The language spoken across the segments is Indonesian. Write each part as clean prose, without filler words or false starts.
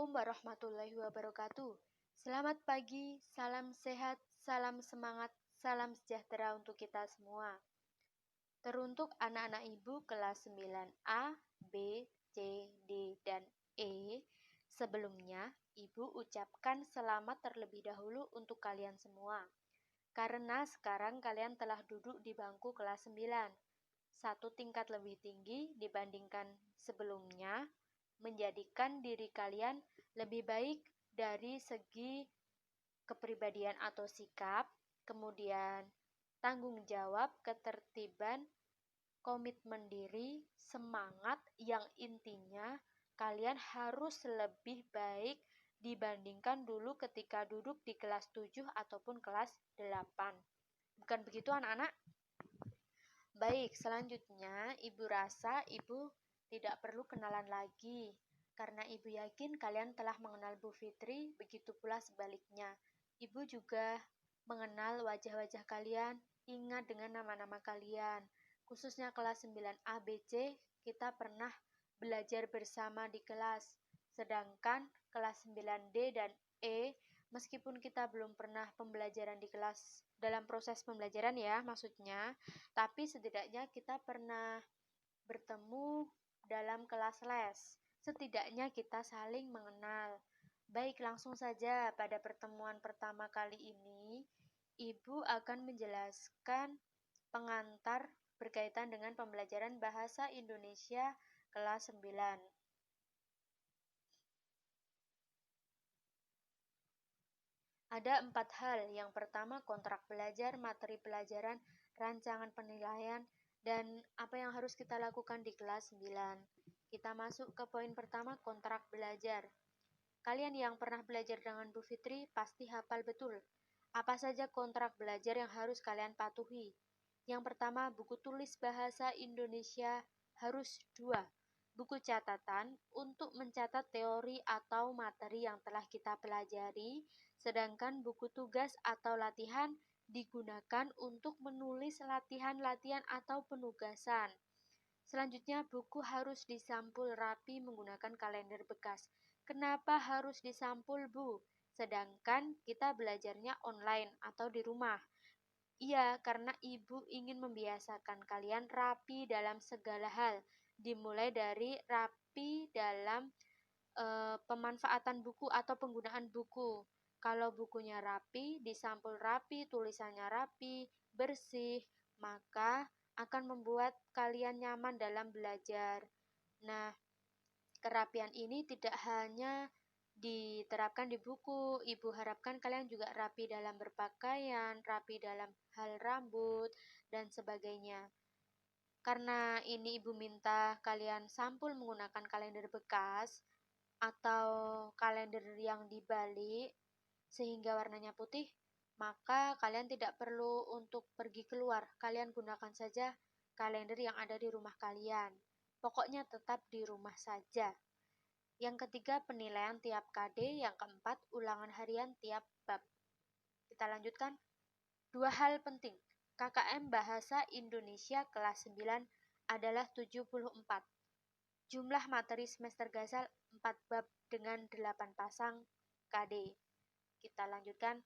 Assalamualaikum warahmatullahi wabarakatuh. Selamat pagi, salam sehat, salam semangat, salam sejahtera untuk kita semua. Teruntuk anak-anak ibu kelas 9A, B, C, D, dan E, sebelumnya ibu ucapkan selamat terlebih dahulu untuk kalian semua. Karena sekarang kalian telah duduk di bangku kelas 9, satu tingkat lebih tinggi dibandingkan sebelumnya, menjadikan diri kalian lebih baik dari segi kepribadian atau sikap, kemudian tanggung jawab, ketertiban, komitmen diri, semangat, yang intinya kalian harus lebih baik dibandingkan dulu ketika duduk di kelas 7 ataupun kelas 8. Bukan begitu anak-anak? Baik, selanjutnya ibu rasa ibu tidak perlu kenalan lagi, karena ibu yakin kalian telah mengenal Bu Fitri, begitu pula sebaliknya. Ibu juga mengenal wajah-wajah kalian, ingat dengan nama-nama kalian. Khususnya kelas 9A, B, C, kita pernah belajar bersama di kelas. Sedangkan kelas 9D dan E, meskipun kita belum pernah pembelajaran di kelas, dalam proses pembelajaran ya maksudnya, tapi setidaknya kita pernah bertemu dalam kelas les. Setidaknya kita saling mengenal. Baik, langsung saja pada pertemuan pertama kali ini, Ibu akan menjelaskan pengantar berkaitan dengan pembelajaran Bahasa Indonesia kelas 9. Ada 4 hal. Yang pertama, kontrak belajar, materi pelajaran, rancangan penilaian, dan apa yang harus kita lakukan di kelas 9. Kita masuk ke poin pertama, kontrak belajar. Kalian yang pernah belajar dengan Bu Fitri pasti hafal betul apa saja kontrak belajar yang harus kalian patuhi. Yang pertama, buku tulis bahasa Indonesia harus 2. Buku catatan untuk mencatat teori atau materi yang telah kita pelajari, sedangkan buku tugas atau latihan digunakan untuk menulis latihan-latihan atau penugasan. Selanjutnya, buku harus disampul rapi menggunakan kalender bekas. Kenapa harus disampul, Bu? Sedangkan kita belajarnya online atau di rumah. Iya, karena ibu ingin membiasakan kalian rapi dalam segala hal. Dimulai dari rapi dalam pemanfaatan buku atau penggunaan buku. Kalau bukunya rapi, disampul rapi, tulisannya rapi, bersih, maka akan membuat kalian nyaman dalam belajar. Nah, kerapian ini tidak hanya diterapkan di buku, ibu harapkan kalian juga rapi dalam berpakaian, rapi dalam hal rambut, dan sebagainya. Karena ini ibu minta kalian sampul menggunakan kalender bekas atau kalender yang dibalik sehingga warnanya putih, maka kalian tidak perlu untuk pergi keluar. Kalian gunakan saja kalender yang ada di rumah kalian. Pokoknya tetap di rumah saja. Yang ketiga, penilaian tiap KD. Yang keempat, ulangan harian tiap bab. Kita lanjutkan. 2 hal penting. KKM Bahasa Indonesia kelas 9 adalah 74. Jumlah materi semester Gasal 4 bab dengan 8 pasang KD. Kita lanjutkan.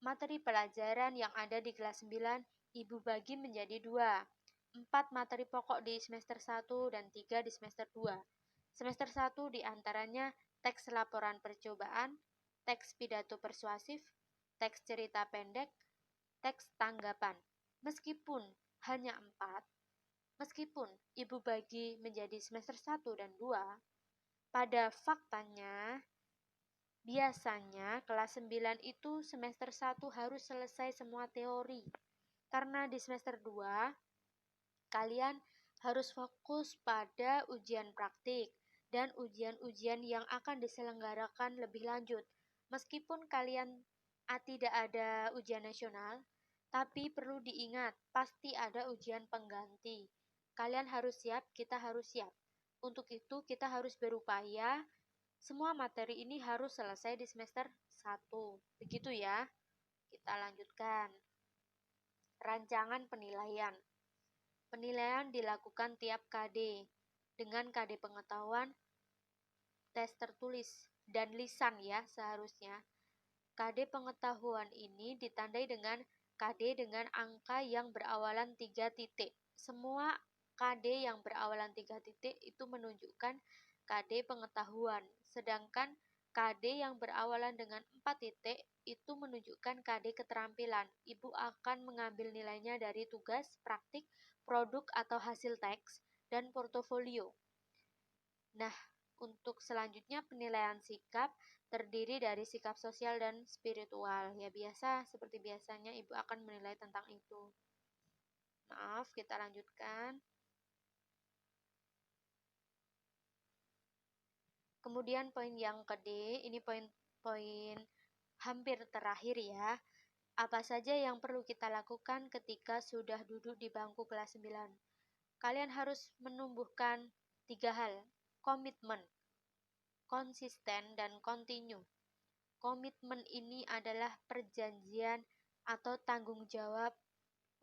Materi pelajaran yang ada di kelas 9 ibu bagi menjadi 2. 4 materi pokok di semester 1 dan 3 di semester 2. Semester 1 diantaranya teks laporan percobaan, teks pidato persuasif, teks cerita pendek, teks tanggapan. Meskipun hanya 4, meskipun ibu bagi menjadi semester 1 dan 2, pada faktanya biasanya kelas 9 itu semester 1 harus selesai semua teori. Karena di semester 2 kalian harus fokus pada ujian praktik dan ujian-ujian yang akan diselenggarakan lebih lanjut. Meskipun kalian tidak ada ujian nasional, tapi perlu diingat, pasti ada ujian pengganti. Kalian harus siap, kita harus siap. Untuk itu kita harus berupaya semua materi ini harus selesai di semester 1. Begitu ya. Kita lanjutkan. Rancangan penilaian. Penilaian dilakukan tiap KD dengan KD pengetahuan, tes tertulis, dan lisan ya seharusnya. KD pengetahuan ini ditandai dengan KD dengan angka yang berawalan 3 titik. Semua KD yang berawalan 3 titik itu menunjukkan KD pengetahuan, sedangkan KD yang berawalan dengan 4 titik itu menunjukkan KD keterampilan. Ibu akan mengambil nilainya dari tugas, praktik, produk atau hasil teks, dan portofolio. Nah, untuk selanjutnya penilaian sikap terdiri dari sikap sosial dan spiritual. Ya biasa, seperti biasanya ibu akan menilai tentang itu. Maaf, kita lanjutkan. Kemudian poin yang ke-D, ini poin hampir terakhir ya. Apa saja yang perlu kita lakukan ketika sudah duduk di bangku kelas 9? Kalian harus menumbuhkan 3 hal. Komitmen, konsisten, dan kontinu. Komitmen ini adalah perjanjian atau tanggung jawab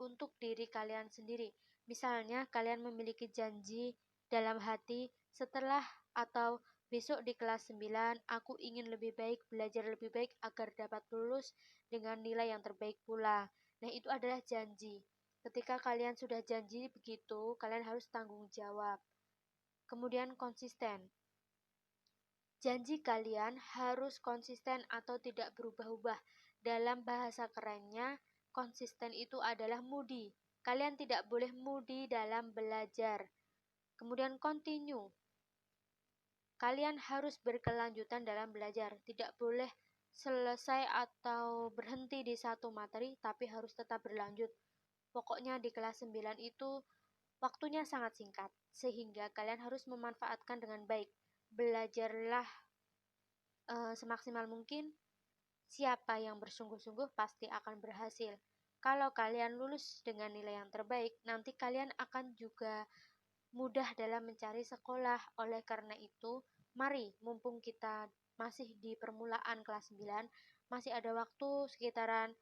untuk diri kalian sendiri. Misalnya, kalian memiliki janji dalam hati setelah atau besok di kelas 9, aku ingin lebih baik, belajar lebih baik agar dapat lulus dengan nilai yang terbaik pula. Nah, itu adalah janji. Ketika kalian sudah janji begitu, kalian harus tanggung jawab. Kemudian konsisten. Janji kalian harus konsisten atau tidak berubah-ubah. Dalam bahasa kerennya, konsisten itu adalah moody. Kalian tidak boleh moody dalam belajar. Kemudian continue. Kalian harus berkelanjutan dalam belajar. Tidak boleh selesai atau berhenti di satu materi, tapi harus tetap berlanjut. Pokoknya di kelas 9 itu waktunya sangat singkat, sehingga kalian harus memanfaatkan dengan baik. Belajarlah semaksimal mungkin. Siapa yang bersungguh-sungguh pasti akan berhasil. Kalau kalian lulus dengan nilai yang terbaik, nanti kalian akan juga mudah dalam mencari sekolah. Oleh karena itu, mari mumpung kita masih di permulaan kelas 9, masih ada waktu sekitaran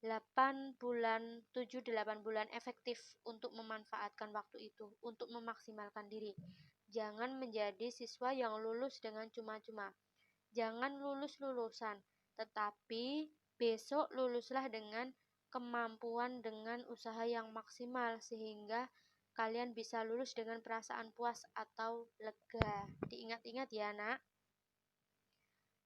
8 bulan, 7-8 bulan efektif untuk memanfaatkan waktu itu, untuk memaksimalkan diri. Jangan menjadi siswa yang lulus dengan cuma-cuma. Jangan lulus-lulusan, tetapi besok luluslah dengan kemampuan, dengan usaha yang maksimal, sehingga kalian bisa lulus dengan perasaan puas atau lega. Diingat-ingat ya, nak.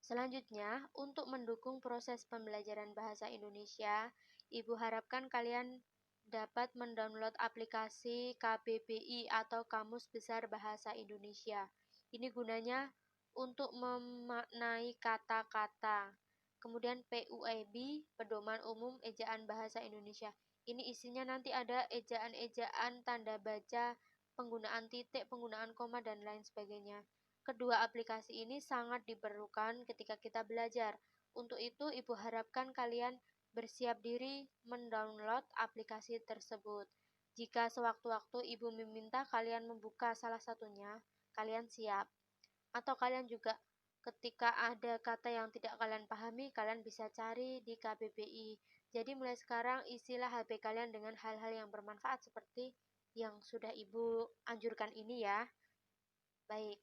Selanjutnya, untuk mendukung proses pembelajaran bahasa Indonesia, Ibu harapkan kalian dapat mendownload aplikasi KBBI atau Kamus Besar Bahasa Indonesia. Ini gunanya untuk memaknai kata-kata. Kemudian PUEB, Pedoman Umum Ejaan Bahasa Indonesia. Ini isinya nanti ada ejaan-ejaan, tanda baca, penggunaan titik, penggunaan koma, dan lain sebagainya. Kedua aplikasi ini sangat diperlukan ketika kita belajar. Untuk itu, Ibu harapkan kalian bersiap diri mendownload aplikasi tersebut. Jika sewaktu-waktu Ibu meminta kalian membuka salah satunya, kalian siap. Atau kalian juga ketika ada kata yang tidak kalian pahami, kalian bisa cari di KBBI. Jadi mulai sekarang isilah HP kalian dengan hal-hal yang bermanfaat seperti yang sudah Ibu anjurkan ini ya. Baik.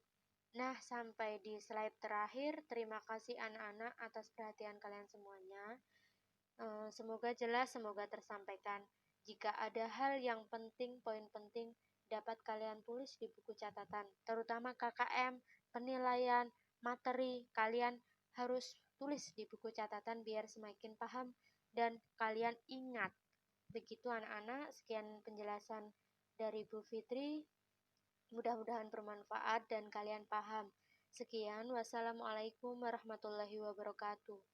Nah, sampai di slide terakhir. Terima kasih anak-anak atas perhatian kalian semuanya. Semoga jelas, semoga tersampaikan. Jika ada hal yang penting, poin penting, dapat kalian tulis di buku catatan, terutama KKM, penilaian, materi, kalian harus tulis di buku catatan biar semakin paham dan kalian ingat. Begitu anak-anak, sekian penjelasan dari Bu Fitri. Mudah-mudahan bermanfaat dan kalian paham. Sekian, wassalamualaikum warahmatullahi wabarakatuh.